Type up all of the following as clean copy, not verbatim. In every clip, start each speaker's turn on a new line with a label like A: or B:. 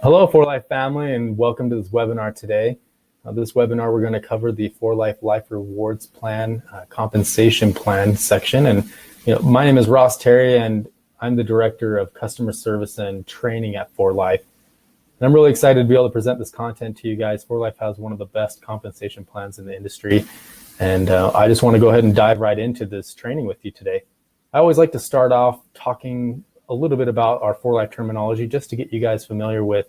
A: Hello, For Life family, and welcome to this webinar today. This webinar, we're going to cover the For Life Life Rewards Plan, compensation plan section. And my name is Ross Terry, and I'm the Director of Customer Service and Training at For Life. And I'm really excited to be able to present this content to you guys. For Life has one of the best compensation plans in the industry, and I just want to go ahead and dive right into this training with you today. I always like to start off talking a little bit about our For Life terminology, just to get you guys familiar with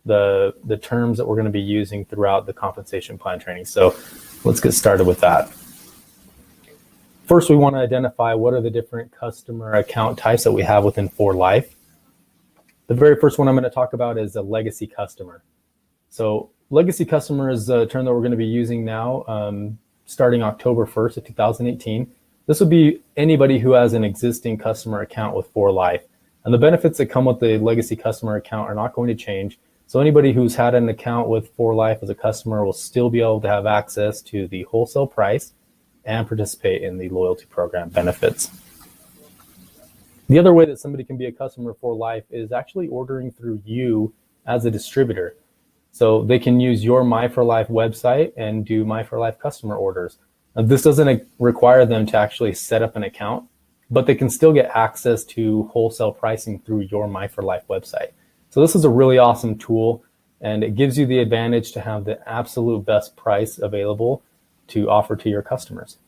A: the terms that we're going to be using throughout the compensation plan training. So let's get started with that. First, we want to identify what are the different customer account types that we have within For Life. The very first one I'm going to talk about is a legacy customer. So legacy customer is a term that we're going to be using now, starting October 1st of 2018. This would be anybody who has an existing customer account with For Life. And the benefits that come with the legacy customer account are not going to change. So anybody who's had an account with For Life as a customer will still be able to have access to the wholesale price and participate in the loyalty program benefits. The other way that somebody can be a customer for Life is actually ordering through you as a distributor. So they can use your My For Life website and do My For Life customer orders. Now, this doesn't require them to actually set up an account, but they can still get access to wholesale pricing through your My For Life website. So this is a really awesome tool, and it gives you the advantage to have the absolute best price available to offer to your customers.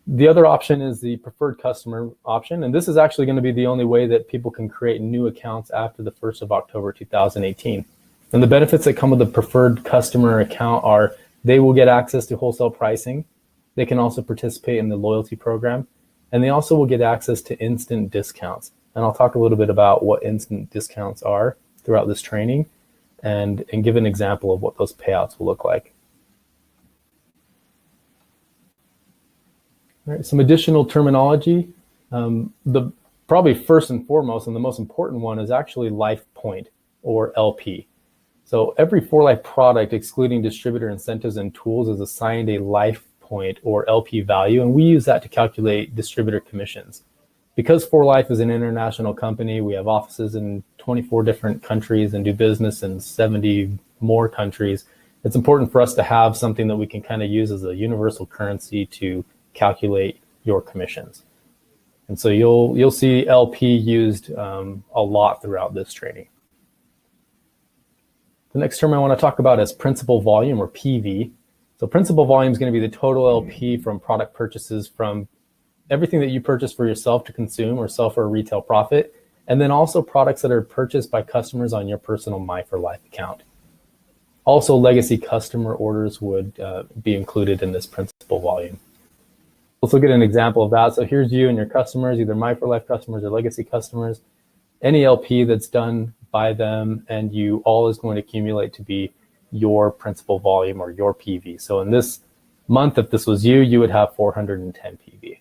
A: The other option is the preferred customer option, and this is actually going to be the only way that people can create new accounts after the 1st of October 2018. And the benefits that come with the preferred customer account are they will get access to wholesale pricing. They can also participate in the loyalty program, and they also will get access to instant discounts. And I'll talk a little bit about what instant discounts are throughout this training and give an example of what those payouts will look like. All right, some additional terminology. The probably first and foremost and the most important one is actually Life Point, or LP. So every For Life product, excluding distributor incentives and tools, is assigned a Life Point or LP value, and we use that to calculate distributor commissions. Because For Life is an international company, we have offices in 24 different countries and do business in 70 more countries. It's important for us to have something that we can kind of use as a universal currency to calculate your commissions. And so you'll see LP used a lot throughout this training. The next term I want to talk about is principal volume, or PV. So principal volume is going to be the total LP from product purchases, from everything that you purchase for yourself to consume or sell for a retail profit, and then also products that are purchased by customers on your personal My For Life account. Also, legacy customer orders would be included in this principal volume. Let's look at an example of that. So here's you and your customers, either My For Life customers or legacy customers. Any LP that's done by them and you, all is going to accumulate to be your principal volume, or your PV. So in this month, if this was you, you would have 410 PV.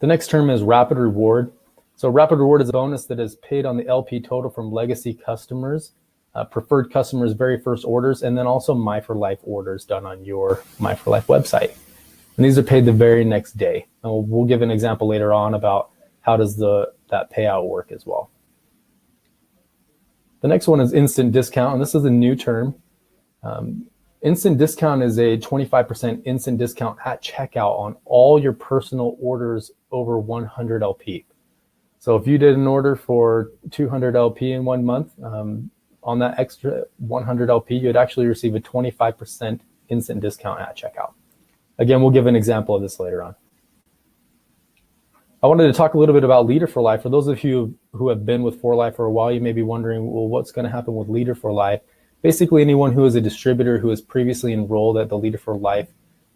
A: The next term is rapid reward. So rapid reward is a bonus that is paid on the LP total from legacy customers, preferred customers' very first orders, and then also My For Life orders done on your My For Life website. And these are paid the very next day. And we'll give an example later on about how does that payout work as well. The next one is instant discount, and this is a new term. Instant discount is a 25% instant discount at checkout on all your personal orders over 100 LP. So if you did an order for 200 LP in 1 month, on that extra 100 LP, you'd actually receive a 25% instant discount at checkout. Again, we'll give an example of this later on. I wanted to talk a little bit about Leader for Life. For those of you who have been with For Life for a while, you may be wondering, well, what's going to happen with Leader for Life? Basically, anyone who is a distributor who is previously enrolled at the Leader for Life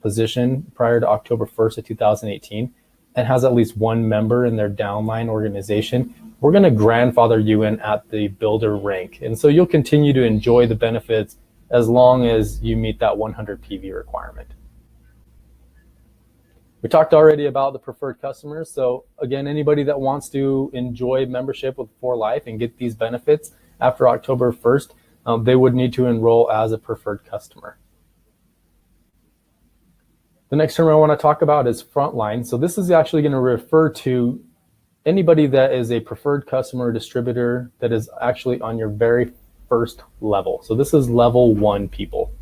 A: position prior to October 1st of 2018 and has at least one member in their downline organization, we're going to grandfather you in at the builder rank. And so you'll continue to enjoy the benefits as long as you meet that 100 PV requirement. We talked already about the preferred customers. So again, anybody that wants to enjoy membership with For Life and get these benefits after October 1st, they would need to enroll as a preferred customer. The next term I want to talk about is frontline. So this is actually going to refer to anybody that is a preferred customer or distributor that is actually on your very first level. So this is level 1 people.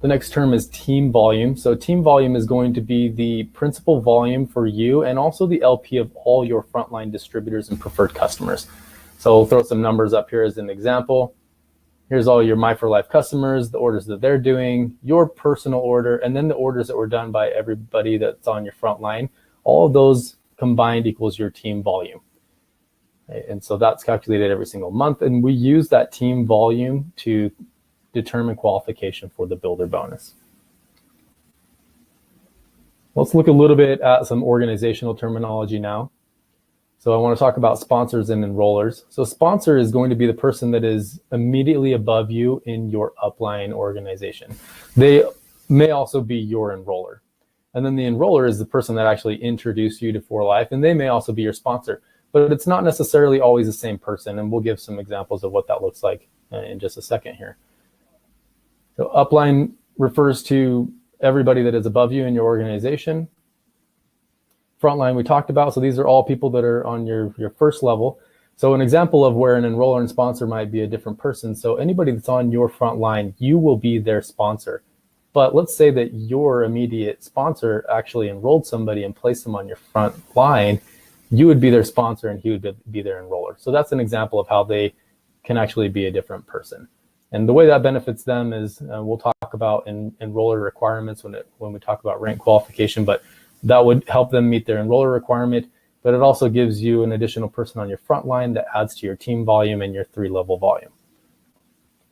A: The next term is team volume. So team volume is going to be the principal volume for you and also the LP of all your frontline distributors and preferred customers. So I'll throw some numbers up here as an example. Here's all your My For Life customers, the orders that they're doing, your personal order, and then the orders that were done by everybody that's on your front line. All of those combined equals your team volume. And so that's calculated every single month. And we use that team volume to determine qualification for the builder bonus. Let's look a little bit at some organizational terminology now. So I want to talk about sponsors and enrollers. So sponsor is going to be the person that is immediately above you in your upline organization. They may also be your enroller. And then the enroller is the person that actually introduced you to For Life, and they may also be your sponsor. But it's not necessarily always the same person, and we'll give some examples of what that looks like in just a second here. So upline refers to everybody that is above you in your organization. Frontline we talked about, so these are all people that are on your first level. So an example of where an enroller and sponsor might be a different person. So anybody that's on your front line, you will be their sponsor. But let's say that your immediate sponsor actually enrolled somebody and placed them on your front line, you would be their sponsor and he would be their enroller. So that's an example of how they can actually be a different person. And the way that benefits them is we'll talk about enroller requirements when we talk about rank qualification, but that would help them meet their enroller requirement. But it also gives you an additional person on your front line that adds to your team volume and your 3-level volume.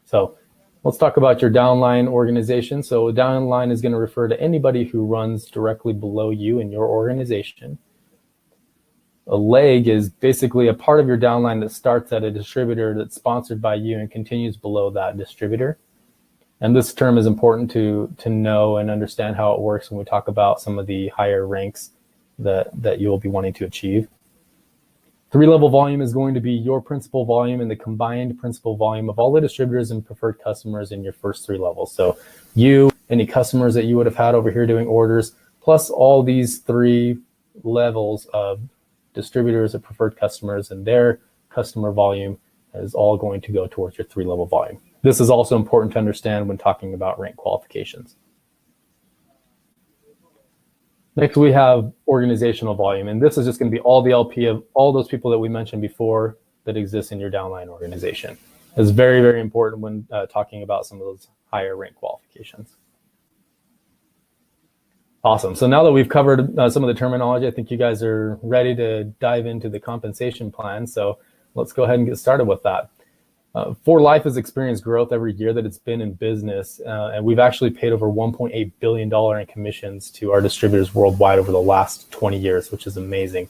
A: So let's talk about your downline organization. So a downline is going to refer to anybody who runs directly below you in your organization. A leg is basically a part of your downline that starts at a distributor that's sponsored by you and continues below that distributor. And this term is important to know and understand how it works when we talk about some of the higher ranks that you'll be wanting to achieve. 3-level volume is going to be your principal volume and the combined principal volume of all the distributors and preferred customers in your first 3 levels. So you, any customers that you would have had over here doing orders, plus all these 3 levels of distributors or preferred customers and their customer volume is all going to go towards your 3-level volume. This is also important to understand when talking about rank qualifications. Next, we have organizational volume, and this is just going to be all the LP of all those people that we mentioned before that exist in your downline organization. It's very, very important when talking about some of those higher rank qualifications. Awesome. So now that we've covered some of the terminology, I think you guys are ready to dive into the compensation plan. So let's go ahead and get started with that. For Life has experienced growth every year that it's been in business, and we've actually paid over $1.8 billion in commissions to our distributors worldwide over the last 20 years, which is amazing.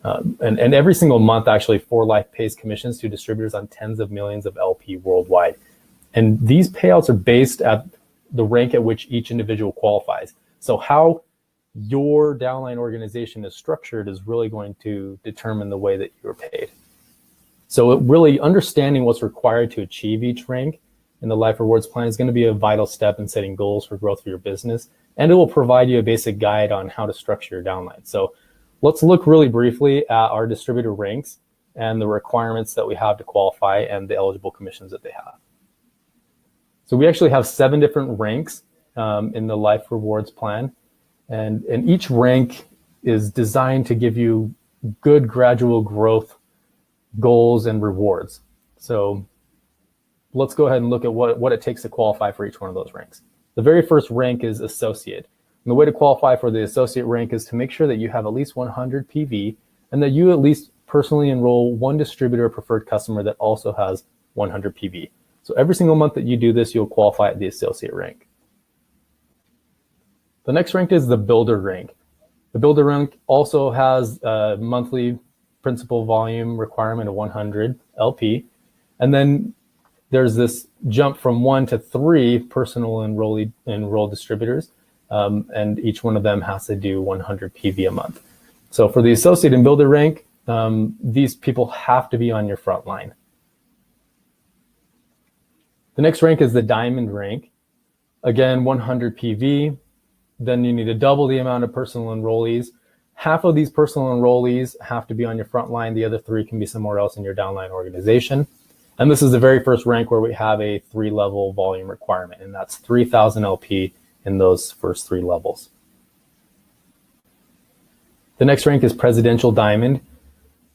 A: And every single month, actually, For Life pays commissions to distributors on tens of millions of LP worldwide. And these payouts are based at the rank at which each individual qualifies. So how your downline organization is structured is really going to determine the way that you're paid. So really understanding what's required to achieve each rank in the Life Rewards Plan is going to be a vital step in setting goals for growth for your business, and it will provide you a basic guide on how to structure your downline. So let's look really briefly at our distributor ranks and the requirements that we have to qualify and the eligible commissions that they have. So we actually have 7 different ranks in the Life Rewards Plan, and each rank is designed to give you good gradual growth goals and rewards. So let's go ahead and look at what it takes to qualify for each one of those ranks. The very first rank is associate. And the way to qualify for the associate rank is to make sure that you have at least 100 PV and that you at least personally enroll one distributor or preferred customer that also has 100 PV. So every single month that you do this, you'll qualify at the associate rank. The next rank is the builder rank. The builder rank also has a monthly principal volume requirement of 100 LP. And then there's this jump from 1 to 3 personal enrolled distributors. And each one of them has to do 100 PV a month. So for the associate and builder rank, these people have to be on your front line. The next rank is the diamond rank. Again, 100 PV. Then you need to double the amount of personal enrollees, half of these personal enrollees have to be on your front line. The other 3 can be somewhere else in your downline organization. And this is the very first rank where we have a 3-level volume requirement, and that's 3,000 LP in those first 3 levels. The next rank is Presidential Diamond.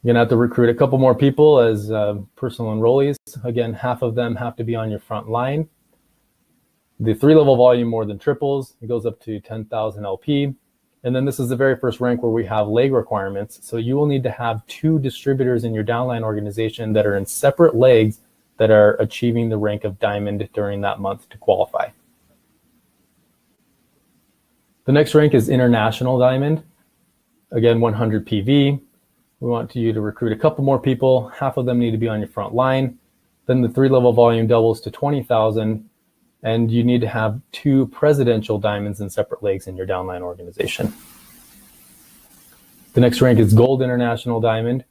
A: You're gonna have to recruit a couple more people as personal enrollees. Again, half of them have to be on your front line. The 3-level volume more than triples. It goes up to 10,000 LP. And then this is the very first rank where we have leg requirements. So you will need to have 2 distributors in your downline organization that are in separate legs that are achieving the rank of diamond during that month to qualify. The next rank is International Diamond. Again, 100 PV. We want you to recruit a couple more people. Half of them need to be on your front line. Then the 3-level volume doubles to 20,000. And you need to have 2 presidential diamonds in separate legs in your downline organization. The next rank is Gold International Diamond.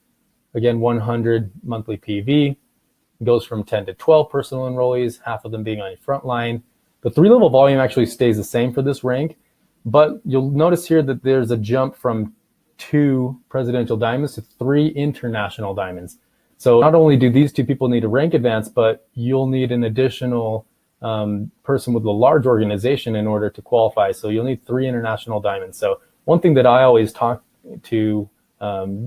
A: Again, 100 monthly PV. It goes from 10 to 12 personal enrollees, half of them being on your front line. The 3-level volume actually stays the same for this rank, but you'll notice here that there's a jump from 2 presidential diamonds to 3 international diamonds. So not only do these 2 people need a rank advance, but you'll need an additional person with a large organization in order to qualify. So you'll need 3 international diamonds. So one thing that I always talk to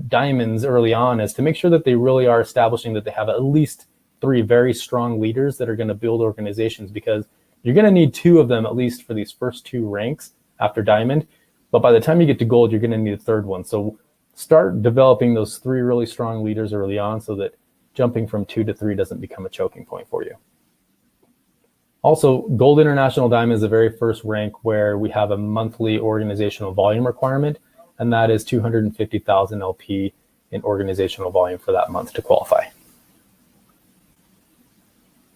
A: diamonds early on is to make sure that they really are establishing that they have at least 3 very strong leaders that are going to build organizations, because you're going to need 2 of them at least for these first 2 ranks after diamond. But by the time you get to gold, you're going to need a 3rd one. So start developing those 3 really strong leaders early on so that jumping from 2 to 3 doesn't become a choking point for you. Also, Gold International Diamond is the very first rank where we have a monthly organizational volume requirement, and that is 250,000 LP in organizational volume for that month to qualify.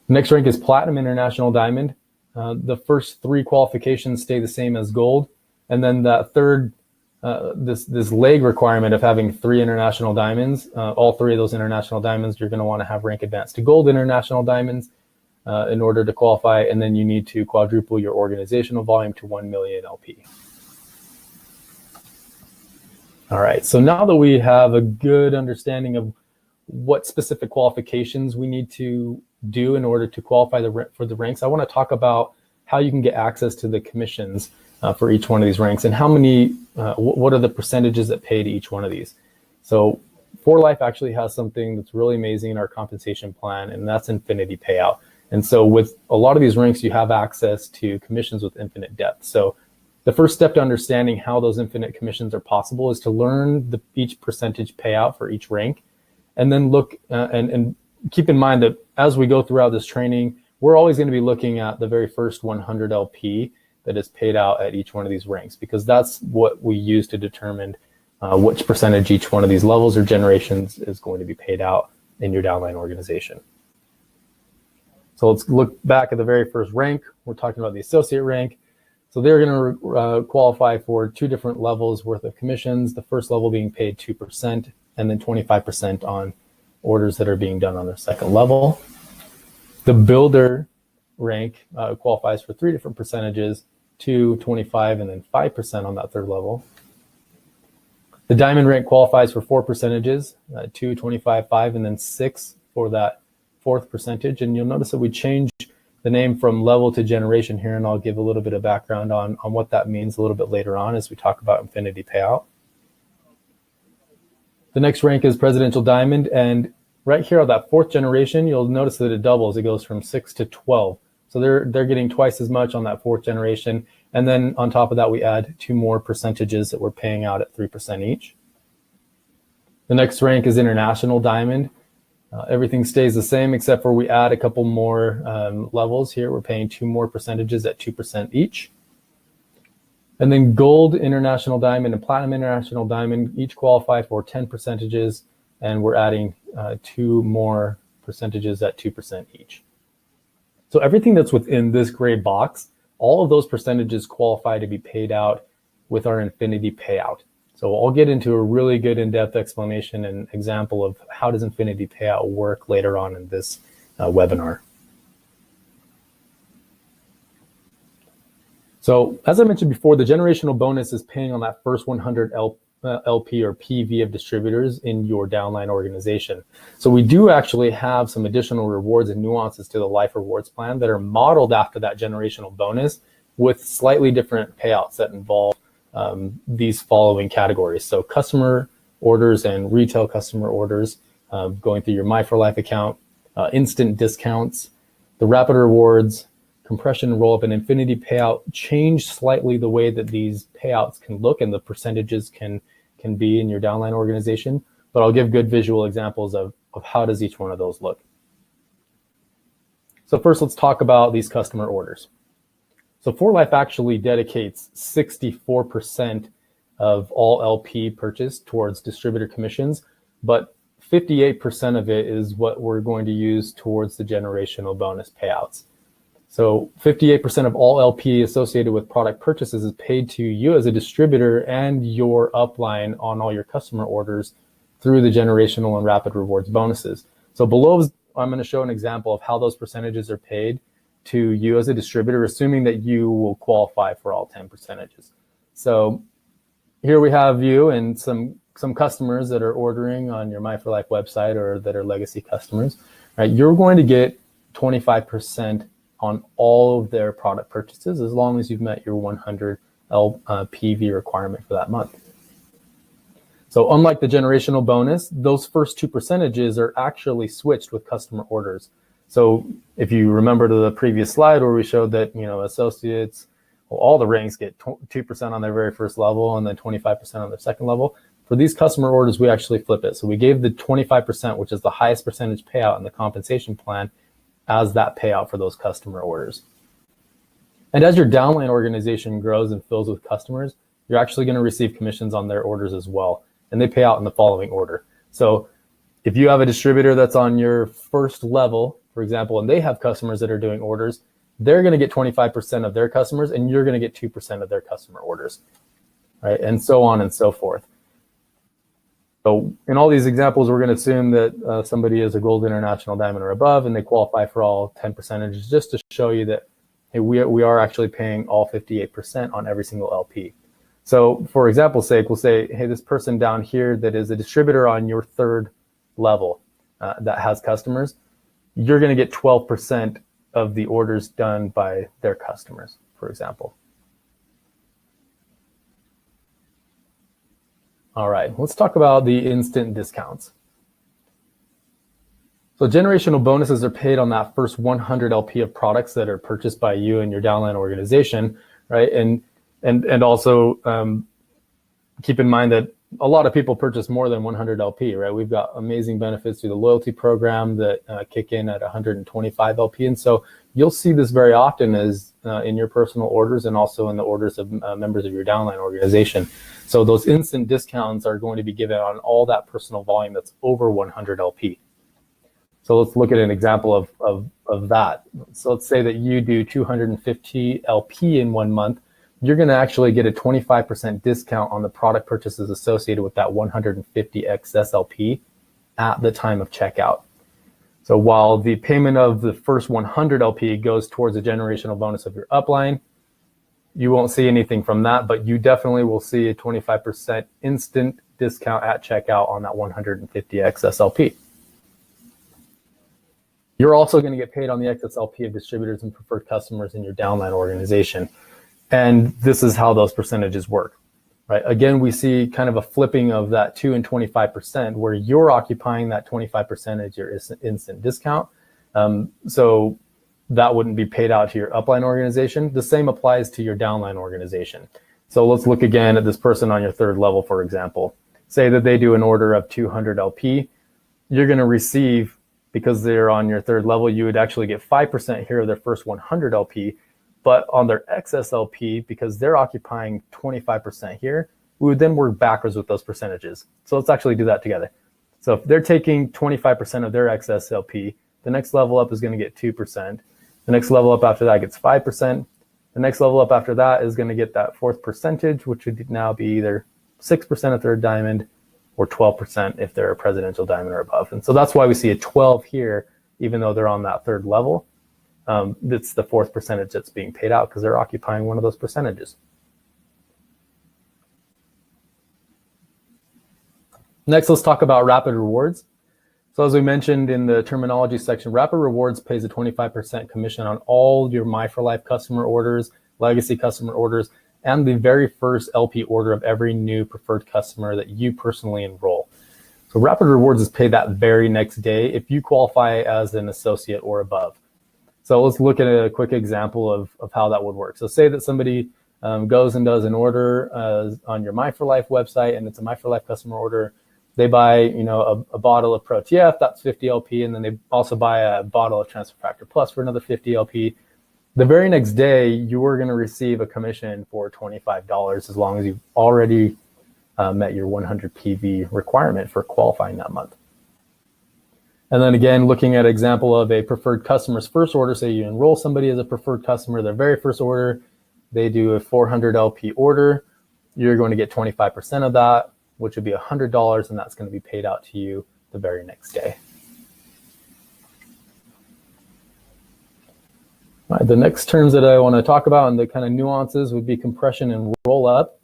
A: The next rank is Platinum International Diamond. The first 3 qualifications stay the same as Gold, and then that third, this leg requirement of having 3 international diamonds, all 3 of those international diamonds, you're going to want to have rank advance to Gold International Diamonds in order to qualify, and then you need to quadruple your organizational volume to 1 million LP. All right, so now that we have a good understanding of what specific qualifications we need to do in order to qualify for the ranks, I want to talk about how you can get access to the commissions for each one of these ranks, and how many, what are the percentages that pay to each one of these. So 4Life actually has something that's really amazing in our compensation plan, and that's infinity payout. And so with a lot of these ranks, you have access to commissions with infinite depth. So the first step to understanding how those infinite commissions are possible is to learn each percentage payout for each rank, and then look and keep in mind that as we go throughout this training, we're always going to be looking at the very first 100 LP that is paid out at each one of these ranks, because that's what we use to determine which percentage each one of these levels or generations is going to be paid out in your downline organization. So let's look back at the very first rank. We're talking about the associate rank. So they're going to qualify for 2 different levels worth of commissions. The first level being paid 2%, and then 25% on orders that are being done on their second level. The builder rank qualifies for 3 different percentages, 2, 25, and then 5% on that third level. The diamond rank qualifies for 4 percentages, 2, 25, 5, and then 6 for that 4th percentage. And you'll notice that we changed the name from level to generation here, and I'll give a little bit of background on what that means a little bit later on as we talk about infinity payout. The next rank is Presidential Diamond, and right here on that 4th generation, you'll notice that it doubles. It goes from 6 to 12. So they're getting twice as much on that 4th generation. And then on top of that, we add 2 more percentages that we're paying out at 3% each. The next rank is International Diamond. Everything stays the same except for we add a couple more levels here. We're paying 2 more percentages at 2% each. And then Gold International Diamond and Platinum International Diamond each qualify for 10 percentages, and we're adding 2 more percentages at 2% each. So everything that's within this gray box, all of those percentages qualify to be paid out with our infinity payout. So I'll get into a really good in-depth explanation and example of how does infinity payout work later on in this webinar. So as I mentioned before, the generational bonus is paying on that first 100 LP or PV of distributors in your downline organization. So we do actually have some additional rewards and nuances to the Life Rewards plan that are modeled after that generational bonus with slightly different payouts that involve these following categories. So customer orders and retail customer orders going through your My4Life account, instant discounts, the rapid rewards, compression, roll-up, and infinity payout change slightly the way that these payouts can look and the percentages can be in your downline organization. But I'll give good visual examples of how does each one of those look. So first, let's talk about these customer orders. So 4Life actually dedicates 64% of all LP purchase towards distributor commissions, but 58% of it is what we're going to use towards the generational bonus payouts. So 58% of all LP associated with product purchases is paid to you as a distributor and your upline on all your customer orders through the generational and rapid rewards bonuses. So below, I'm going to show an example of how those percentages are paid to you as a distributor, assuming that you will qualify for all 10 percentages. So here we have you and some customers that are ordering on your My4Life website or that are legacy customers, right? You're going to get 25% on all of their product purchases as long as you've met your 100 PV requirement for that month. So unlike the generational bonus, those first two percentages are actually switched with customer orders. So if you remember to the previous slide where we showed that, associates, well, all the ranks get 2% on their very first level and then 25% on their second level. For these customer orders, we actually flip it. So we gave the 25%, which is the highest percentage payout in the compensation plan, as that payout for those customer orders. And as your downline organization grows and fills with customers, you're actually going to receive commissions on their orders as well. And they pay out in the following order. So if you have a distributor that's on your first level, for example, and they have customers that are doing orders, they're going to get 25% of their customers and you're going to get 2% of their customer orders, right? And so on and so forth. So in all these examples, we're going to assume that somebody is a gold, international, diamond, or above, and they qualify for all 10 percentages, just to show you that, hey, we are actually paying all 58% on every single LP. So for example's sake, we'll say, hey, this person down here that is a distributor on your third level that has customers, you're going to get 12% of the orders done by their customers, for example. All right, let's talk about the instant discounts. So generational bonuses are paid on that first 100 LP of products that are purchased by you and your downline organization, right? And also keep in mind that a lot of people purchase more than 100 LP, right? We've got amazing benefits through the loyalty program that kick in at 125 LP. And so you'll see this very often as in your personal orders and also in the orders of members of your downline organization. So those instant discounts are going to be given on all that personal volume that's over 100 LP. So let's look at an example of that. So let's say that you do 250 LP in 1 month. You're going to actually get a 25% discount on the product purchases associated with that 150 excess LP at the time of checkout. So while the payment of the first 100 LP goes towards a generational bonus of your upline, you won't see anything from that, but you definitely will see a 25% instant discount at checkout on that 150 excess LP. You're also going to get paid on the excess LP of distributors and preferred customers in your downline organization. And this is how those percentages work, right? Again, we see kind of a flipping of that 2 and 25% where you're occupying that 25% as your instant discount. So that wouldn't be paid out to your upline organization. The same applies to your downline organization. So let's look again at this person on your third level, for example. Say that they do an order of 200 LP. You're going to receive, because they're on your third level, you would actually get 5% here of their first 100 LP. But on their excess LP, because they're occupying 25% here, we would then work backwards with those percentages. So let's actually do that together. So if they're taking 25% of their excess LP, the next level up is going to get 2%. The next level up after that gets 5%. The next level up after that is going to get that fourth percentage, which would now be either 6% if they're a diamond or 12% if they're a presidential diamond or above. And so that's why we see a 12 here, even though they're on that third level. It's the fourth percentage that's being paid out because they're occupying one of those percentages. Next, let's talk about Rapid Rewards. So as we mentioned in the terminology section, Rapid Rewards pays a 25% commission on all your My for Life customer orders, legacy customer orders, and the very first LP order of every new preferred customer that you personally enroll. So Rapid Rewards is paid that very next day if you qualify as an associate or above. So let's look at a quick example of how that would work. So say that somebody goes and does an order on your My for Life website, and it's a My for Life customer order. They buy, a bottle of Pro TF, that's 50 LP, and then they also buy a bottle of Transfer Factor Plus for another 50 LP. The very next day, you are going to receive a commission for $25 as long as you've already met your 100 PV requirement for qualifying that month. And then again, looking at an example of a preferred customer's first order, say you enroll somebody as a preferred customer, their very first order, they do a 400 LP order, you're going to get 25% of that, which would be $100, and that's going to be paid out to you the very next day. All right, the next terms that I want to talk about and the kind of nuances would be compression and roll up.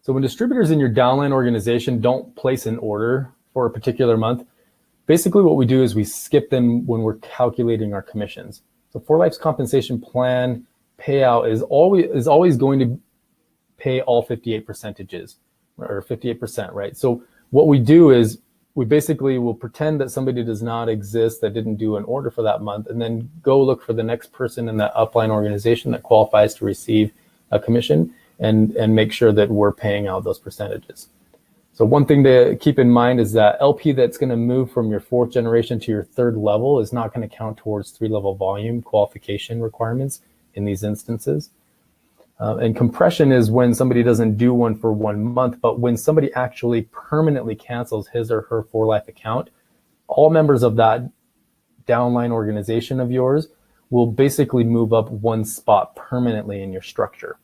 A: So when distributors in your downline organization don't place an order for a particular month, basically what we do is we skip them when we're calculating our commissions. So For Life's compensation plan payout is always going to pay all 58 percentages or 58%, right? So what we do is we basically will pretend that somebody does not exist that didn't do an order for that month, and then go look for the next person in that upline organization that qualifies to receive a commission and make sure that we're paying out those percentages. So one thing to keep in mind is that LP that's going to move from your 4th generation to your 3rd level is not going to count towards 3-level volume qualification requirements in these instances. And compression is when somebody doesn't do one for 1 month, but when somebody actually permanently cancels his or her For Life account, all members of that downline organization of yours will basically move up 1 spot permanently in your structure.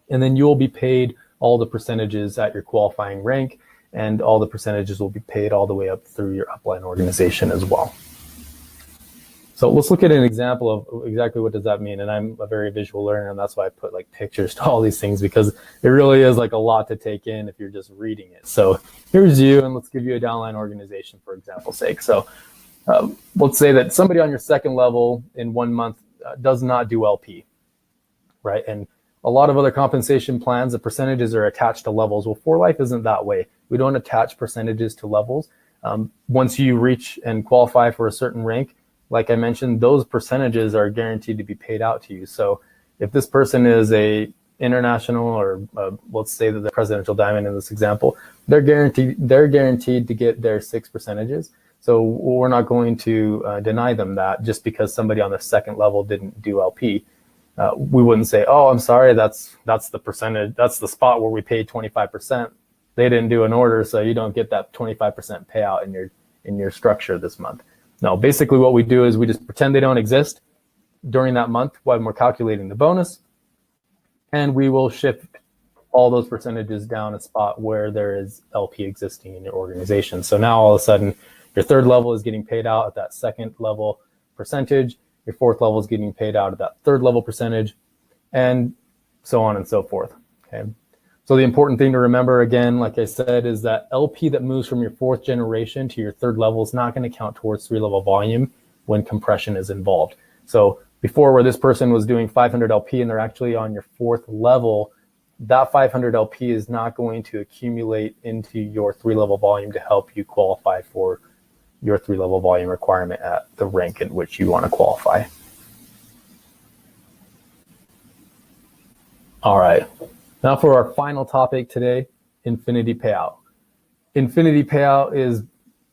A: And then you'll be paid all the percentages at your qualifying rank, and all the percentages will be paid all the way up through your upline organization as well. So let's look at an example of exactly what does that mean. And I'm a very visual learner, and that's why I put like pictures to all these things, because it really is like a lot to take in if you're just reading it. So here's you, and let's give you a downline organization for example's sake. So let's say that somebody on your 2nd level in 1 month does not do LP, right? And a lot of other compensation plans, the percentages are attached to levels. Well, For Life isn't that way. We don't attach percentages to levels. Once you reach and qualify for a certain rank, like I mentioned, those percentages are guaranteed to be paid out to you. So if this person is a international, or let's say that the presidential diamond in this example, they're guaranteed to get their 6 percentages. So we're not going to deny them that just because somebody on the 2nd level didn't do LP. We wouldn't say, oh, I'm sorry, that's the percentage, that's the spot where we paid 25%. They didn't do an order, so you don't get that 25% payout in your structure this month. No, basically what we do is we just pretend they don't exist during that month when we're calculating the bonus, and we will shift all those percentages down a spot where there is LP existing in your organization. So now all of a sudden your 3rd level is getting paid out at that 2nd level percentage, your 4th level is getting paid out at that 3rd level percentage, and so on and so forth. Okay. So the important thing to remember, again, like I said, is that LP that moves from your 4th generation to your 3rd level is not going to count towards 3-level volume when compression is involved. So before, where this person was doing 500 LP and they're actually on your 4th level, that 500 LP is not going to accumulate into your 3-level volume to help you qualify for your 3-level volume requirement at the rank in which you want to qualify. All right. Now for our final topic today, infinity payout. Infinity payout is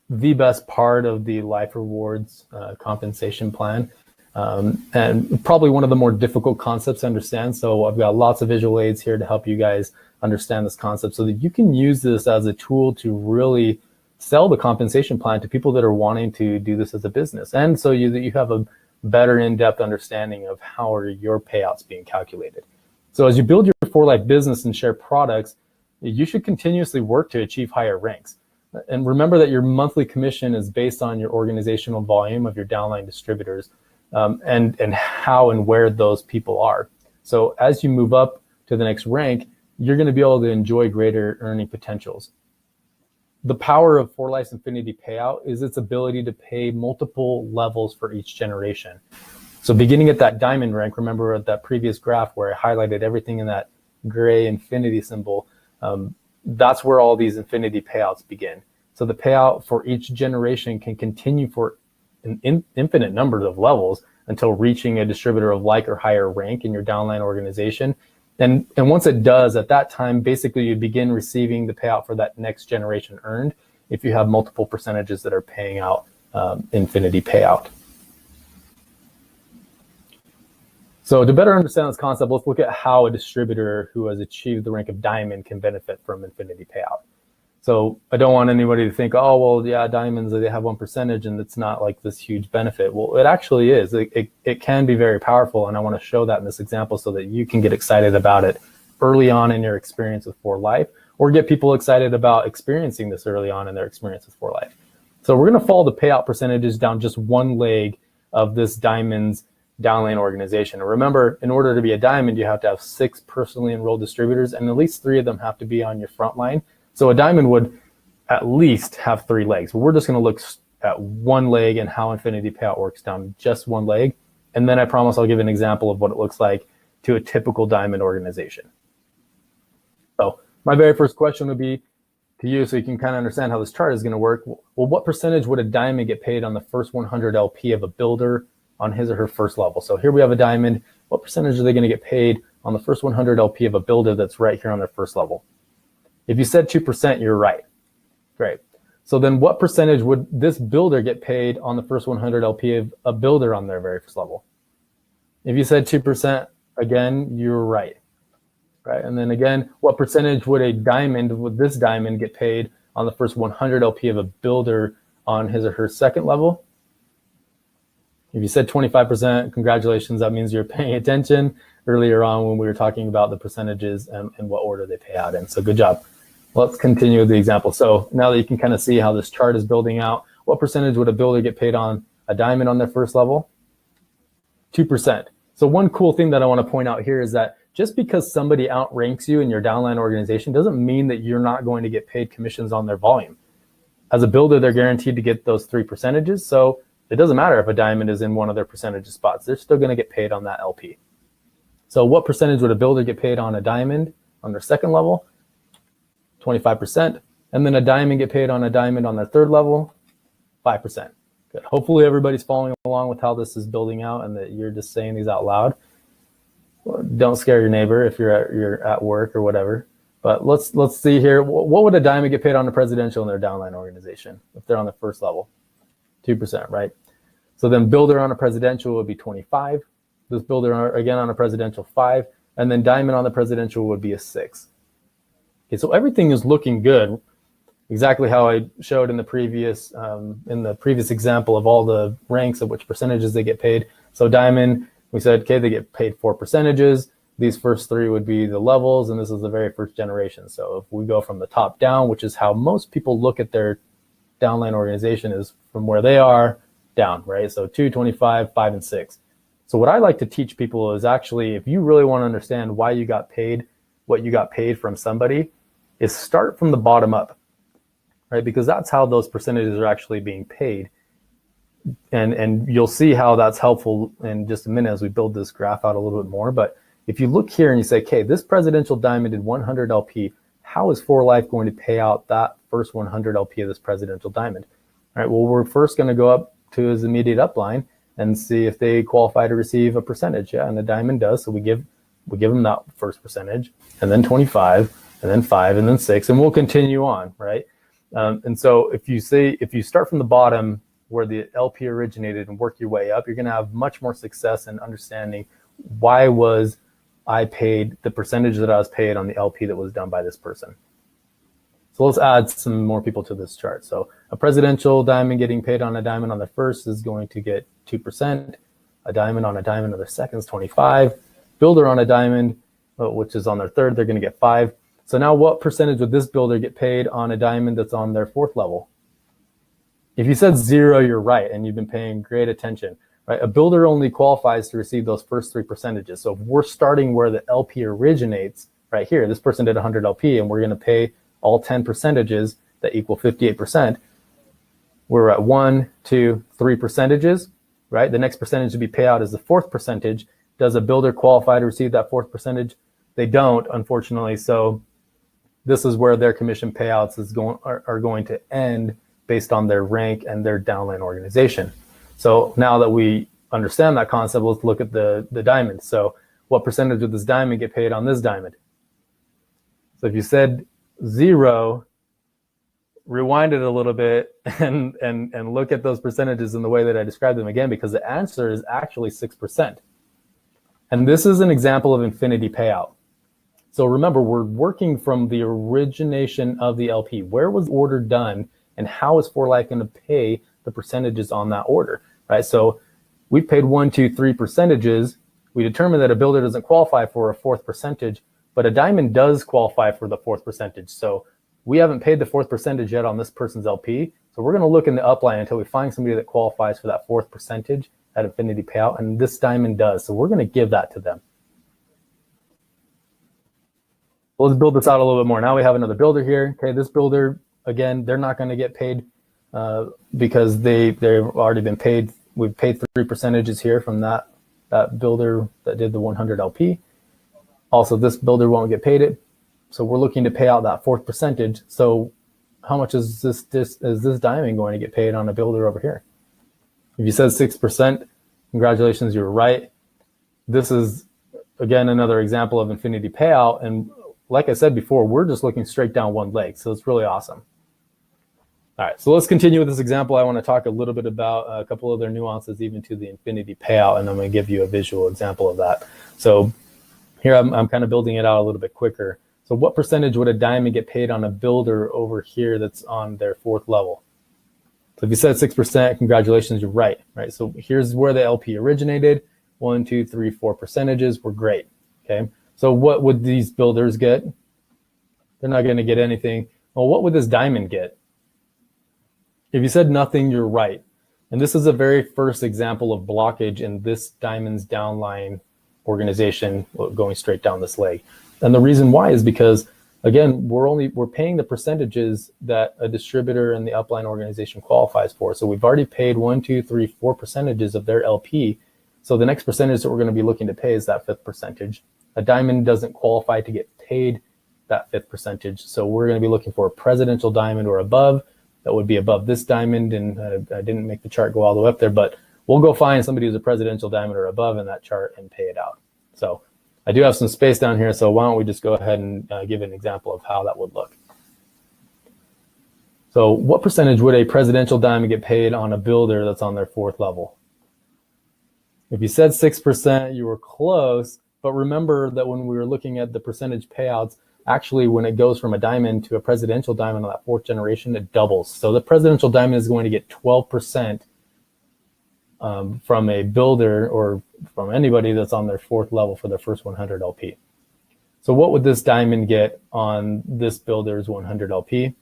A: the best part of the Life Rewards compensation plan, and probably one of the more difficult concepts to understand. So I've got lots of visual aids here to help you guys understand this concept so that you can use this as a tool to really sell the compensation plan to people that are wanting to do this as a business, and so that you have a better in-depth understanding of how are your payouts being calculated. So as you build your For Life business and share products, you should continuously work to achieve higher ranks. And remember that your monthly commission is based on your organizational volume of your downline distributors, and how and where those people are. So as you move up to the next rank, you're going to be able to enjoy greater earning potentials. the power of For Life's Infinity Payout is its ability to pay multiple levels for each generation. So beginning at that diamond rank, remember at that previous graph where I highlighted everything in that gray infinity symbol, that's where all these infinity payouts begin. So the payout for each generation can continue for an infinite number of levels until reaching a distributor of like or higher rank in your downline organization. And once it does, at that time, basically you begin receiving the payout for that next generation earned if you have multiple percentages that are paying out infinity payout. So to better understand this concept, let's look at how a distributor who has achieved the rank of diamond can benefit from infinity payout. So I don't want anybody to think, oh, well, yeah, diamonds, they have 1% and it's not like this huge benefit. Well, it actually is. It can be very powerful, and I want to show that in this example so that you can get excited about it early on in your experience with For Life, or get people excited about experiencing this early on in their experience with For Life. So we're going to follow the payout percentages down just one leg of this diamond's downline organization. And remember, in order to be a diamond, you have to have 6 personally enrolled distributors, and at least 3 of them have to be on your front line. So a diamond would at least have 3 legs. But we're just going to look at one leg and how infinity payout works down just one leg. And then I promise I'll give an example of what it looks like to a typical diamond organization. So my very first question would be to you, so you can kind of understand how this chart is going to work. Well, what percentage would a diamond get paid on the first 100 LP of a builder on his or her first level? So here we have a diamond. What percentage are they going to get paid on the first 100 LP of a builder that's right here on their first level? If you said 2%, you're right. Great. So then what percentage would this builder get paid on the first 100 LP of a builder on their very first level? If you said 2%, again, you're right. Right. And then again, what percentage would this diamond get paid on the first 100 LP of a builder on his or her second level? If you said 25%, congratulations, that means you're paying attention earlier on when we were talking about the percentages and what order they pay out in. So good job. Let's continue with the example. So now that you can kind of see how this chart is building out, what percentage would a builder get paid on a diamond on their first level? 2%. So one cool thing that I want to point out here is that just because somebody outranks you in your downline organization doesn't mean that you're not going to get paid commissions on their volume. As a builder, they're guaranteed to get those 3 percentages. So it doesn't matter if a diamond is in one of their percentage spots. They're still going to get paid on that LP. So what percentage would a builder get paid on a diamond on their second level? 25%. And then a diamond get paid on a diamond on their third level? 5%. Good. Hopefully everybody's following along with how this is building out and that you're just saying these out loud. Don't scare your neighbor if you're at work or whatever. But let's see here. What would a diamond get paid on a presidential in their downline organization if they're on the first level? 2%, right? So then builder on a presidential would be 25. This builder again on a presidential 5, and then diamond on the presidential would be a 6. Okay, so everything is looking good, exactly how I showed in the previous example of all the ranks of which percentages they get paid. So diamond, we said, okay, they get paid 4 percentages. These first 3 would be the levels, and this is the very first generation. So if we go from the top down, which is how most people look at their downline organization, is from where they are down, right? So 2, 25, 5, and 6. So what I like to teach people is actually, if you really want to understand why you got paid, what you got paid from somebody, is start from the bottom up, right? Because that's how those percentages are actually being paid. And you'll see how that's helpful in just a minute as we build this graph out a little bit more. But if you look here and you say, okay, this presidential diamond did 100 LP, how is For Life going to pay out that first 100 LP of this presidential diamond? All right, well, we're first going to go up to his immediate upline and see if they qualify to receive a percentage. Yeah, and the diamond does. So we give them that first percentage, and then 25, and then 5, and then 6, and we'll continue on, right? And so if you start from the bottom where the LP originated and work your way up, you're going to have much more success in understanding why was I paid the percentage that I was paid on the LP that was done by this person. So let's add some more people to this chart. So a presidential diamond getting paid on a diamond on the first is going to get 2%. A diamond on a diamond on the second is 25. Builder on a diamond, which is on their third, they're going to get 5. So now what percentage would this builder get paid on a diamond that's on their fourth level? If you said 0, you're right, and you've been paying great attention. Right? A builder only qualifies to receive those first 3 percentages. So if we're starting where the LP originates, right here, this person did 100 LP, and we're going to pay all 10 percentages that equal 58%. We're at 1, 2, 3 percentages, right? The next percentage to be paid out is the fourth percentage. Does a builder qualify to receive that fourth percentage? They don't, unfortunately. So this is where their commission payouts are going to end based on their rank and their downline organization. So now that we understand that concept, let's look at the diamond. So what percentage of this diamond get paid on this diamond? So if you said 0, rewind it a little bit and look at those percentages in the way that I described them again, because the answer is actually 6%. And this is an example of infinity payout. So remember, we're working from the origination of the LP. Where was the order done, and how is 4Life going to pay the percentages on that order, right? So we've paid 1, 2, 3 percentages. We determined that a builder doesn't qualify for a fourth percentage, but a diamond does qualify for the fourth percentage. So we haven't paid the fourth percentage yet on this person's LP. So we're going to look in the upline until we find somebody that qualifies for that fourth percentage at infinity payout, and this diamond does. So we're going to give that to them. Let's build this out a little bit more. Now we have another builder here. Okay, this builder, again, they're not going to get paid because they've already been paid. We've paid 3 percentages here from that builder that did the 100 LP. Also, this builder won't get paid it. So we're looking to pay out that fourth percentage. So how much is this diamond going to get paid on a builder over here? If you said 6%, congratulations, you're right. This is, again, another example of infinity payout. And like I said before, we're just looking straight down one leg. So it's really awesome. All right, so let's continue with this example. I want to talk a little bit about a couple other nuances even to the infinity payout, and I'm going to give you a visual example of that. So here I'm kind of building it out a little bit quicker. So what percentage would a diamond get paid on a builder over here that's on their fourth level? So if you said 6%, congratulations, you're right, right? So here's where the LP originated. 1, 2, 3, 4 percentages were great, okay? So what would these builders get? They're not going to get anything. Well, what would this diamond get? If you said nothing, you're right. And this is the very first example of blockage in this diamond's downline organization going straight down this leg. And the reason why is because, again, we're paying the percentages that a distributor in the upline organization qualifies for. So we've already paid 1, 2, 3, 4 percentages of their LP. So the next percentage that we're going to be looking to pay is that fifth percentage. A diamond doesn't qualify to get paid that fifth percentage. So we're going to be looking for a presidential diamond or above. That would be above this diamond. And I didn't make the chart go all the way up there, but we'll go find somebody who's a presidential diamond or above in that chart and pay it out. So I do have some space down here. So why don't we just go ahead and give an example of how that would look. So what percentage would a presidential diamond get paid on a builder that's on their fourth level? If you said 6%, you were close. But remember that when we were looking at the percentage payouts, actually when it goes from a diamond to a presidential diamond on that fourth generation, it doubles. So the presidential diamond is going to get 12% from a builder or from anybody that's on their fourth level for their first 100 LP. So what would this diamond get on this builder's 100 LP? If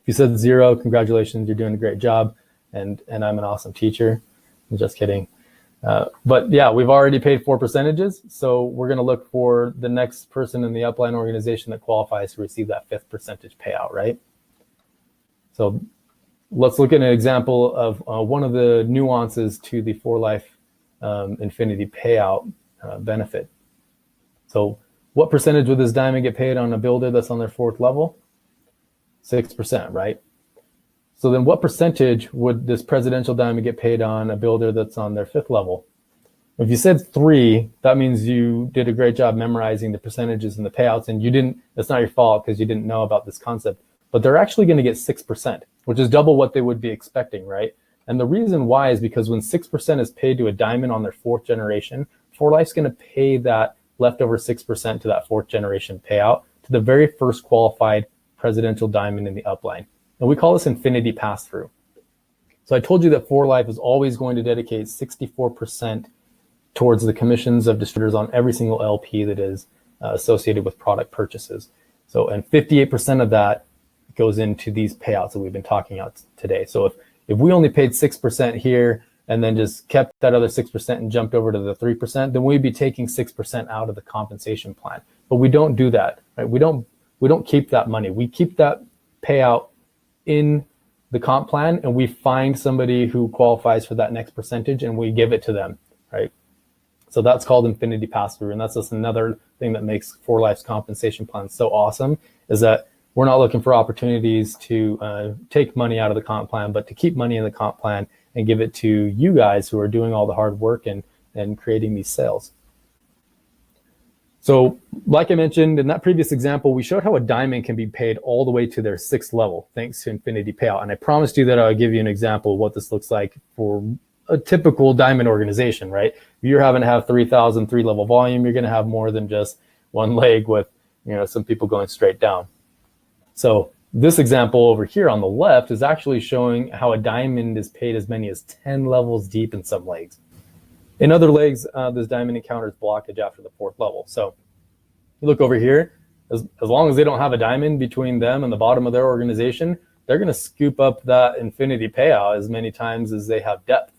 A: you said 0, congratulations, you're doing a great job, and I'm an awesome teacher. I'm just kidding. But yeah, we've already paid 4 percentages, so we're going to look for the next person in the upline organization that qualifies to receive that fifth percentage payout, right? So let's look at an example of one of the nuances to the 4Life infinity payout benefit. So what percentage would this diamond get paid on a builder that's on their fourth level? 6%, right? So then what percentage would this presidential diamond get paid on a builder that's on their fifth level? If you said 3, that means you did a great job memorizing the percentages and the payouts, and you didn't, that's not your fault because you didn't know about this concept, but they're actually going to get 6%, which is double what they would be expecting, right? And the reason why is because when 6% is paid to a diamond on their fourth generation, 4Life's going to pay that leftover 6% to that fourth generation payout to the very first qualified presidential diamond in the upline. And we call this infinity pass-through. So I told you that 4Life is always going to dedicate 64% towards the commissions of distributors on every single LP that is associated with product purchases. So, and 58% of that goes into these payouts that we've been talking about today. So if we only paid 6% here and then just kept that other 6% and jumped over to the 3%, then we'd be taking 6% out of the compensation plan. But we don't do that, right? We don't keep that money. We keep that payout in the comp plan, and we find somebody who qualifies for that next percentage and we give it to them, right? So that's called infinity pass-through, and that's just another thing that makes For Life's compensation plan so awesome, is that we're not looking for opportunities to take money out of the comp plan, but to keep money in the comp plan and give it to you guys who are doing all the hard work and creating these sales. So like I mentioned in that previous example, we showed how a diamond can be paid all the way to their 6th level thanks to infinity payout. And I promised you that I would give you an example of what this looks like for a typical diamond organization, right? If you're having to have 3,000 3-level volume, you're going to have more than just one leg with, some people going straight down. So this example over here on the left is actually showing how a diamond is paid as many as 10 levels deep in some legs. In other legs, this diamond encounters blockage after the 4th level. So you look over here, as long as they don't have a diamond between them and the bottom of their organization, they're going to scoop up that infinity payout as many times as they have depth,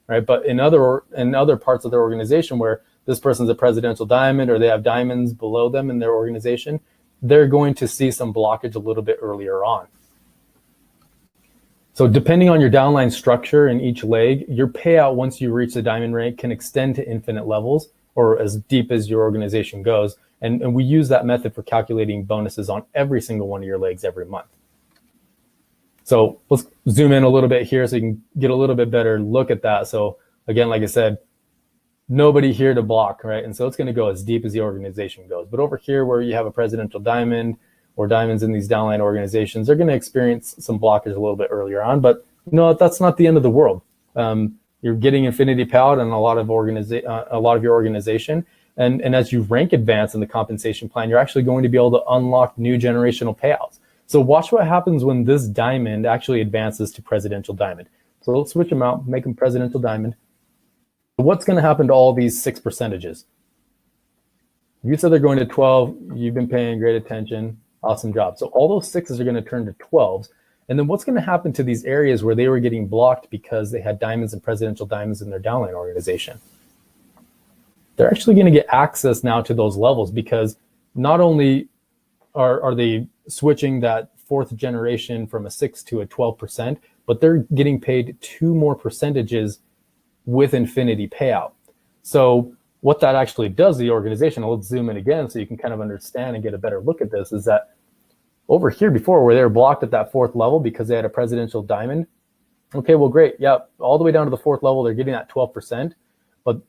A: right? But in other parts of their organization where this person's a presidential diamond or they have diamonds below them in their organization, they're going to see some blockage a little bit earlier on. So depending on your downline structure in each leg, your payout once you reach the diamond rank can extend to infinite levels or as deep as your organization goes. And we use that method for calculating bonuses on every single one of your legs every month. So let's zoom in a little bit here so you can get a little bit better look at that. So again, like I said, nobody here to block, right? And so it's going to go as deep as the organization goes. But over here where you have a presidential diamond or diamonds in these downline organizations, they're going to experience some blockage a little bit earlier on, but that's not the end of the world. You're getting infinity payout in a lot of your organization. And as you rank advance in the compensation plan, you're actually going to be able to unlock new generational payouts. So watch what happens when this diamond actually advances to presidential diamond. So let's switch them out, make them presidential diamond. What's going to happen to all these 6 percentages? You said they're going to 12. You've been paying great attention. Awesome job. So all those 6s are going to turn to 12s. And then what's going to happen to these areas where they were getting blocked because they had diamonds and presidential diamonds in their downline organization? They're actually going to get access now to those levels, because not only are they switching that 4th generation from a 6 to a 12%, but they're getting paid 2 more percentages with infinity payout. So what that actually does to the organization, and let's zoom in again so you can kind of understand and get a better look at this, is that over here before where they were blocked at that 4th level because they had a presidential diamond, okay, well, great. Yeah, all the way down to the 4th level, they're getting that 12%. But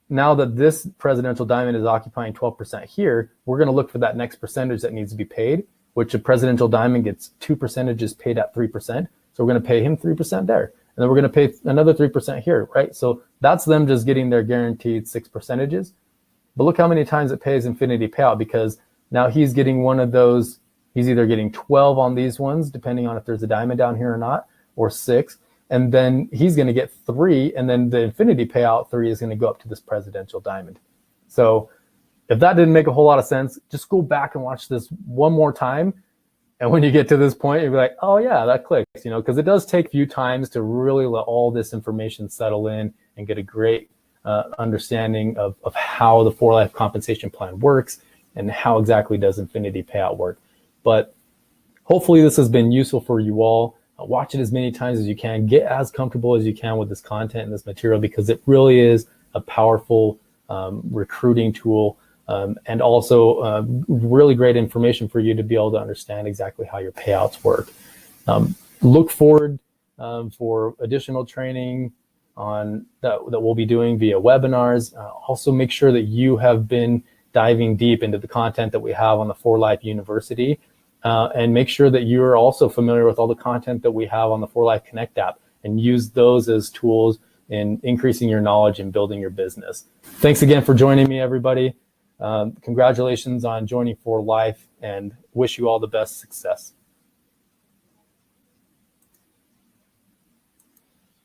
A: now that this presidential diamond is occupying 12% here, we're going to look for that next percentage that needs to be paid, which a presidential diamond gets 2 percentages paid at 3%. So we're going to pay him 3% there. And then we're going to pay another 3% here, right? So that's them just getting their guaranteed 6 percentages. But look how many times it pays infinity payout, because now he's getting one of those. He's either getting 12 on these ones, depending on if there's a diamond down here or not, or 6. And then he's going to get 3. And then the infinity payout 3 is going to go up to this presidential diamond. So if that didn't make a whole lot of sense, just go back and watch this one more time. And when you get to this point, you'll be like, oh yeah, that clicks, because it does take a few times to really let all this information settle in and get a great understanding of how the For Life compensation plan works and how exactly does infinity payout work. But hopefully this has been useful for you all. Watch it as many times as you can. Get as comfortable as you can with this content and this material, because it really is a powerful recruiting tool. And also really great information for you to be able to understand exactly how your payouts work. Look forward for additional training on that we'll be doing via webinars. Also make sure that you have been diving deep into the content that we have on the For Life University, and make sure that you're also familiar with all the content that we have on the For Life Connect app, and use those as tools in increasing your knowledge and building your business. Thanks again for joining me, everybody. Congratulations on joining For Life, and wish you all the best success.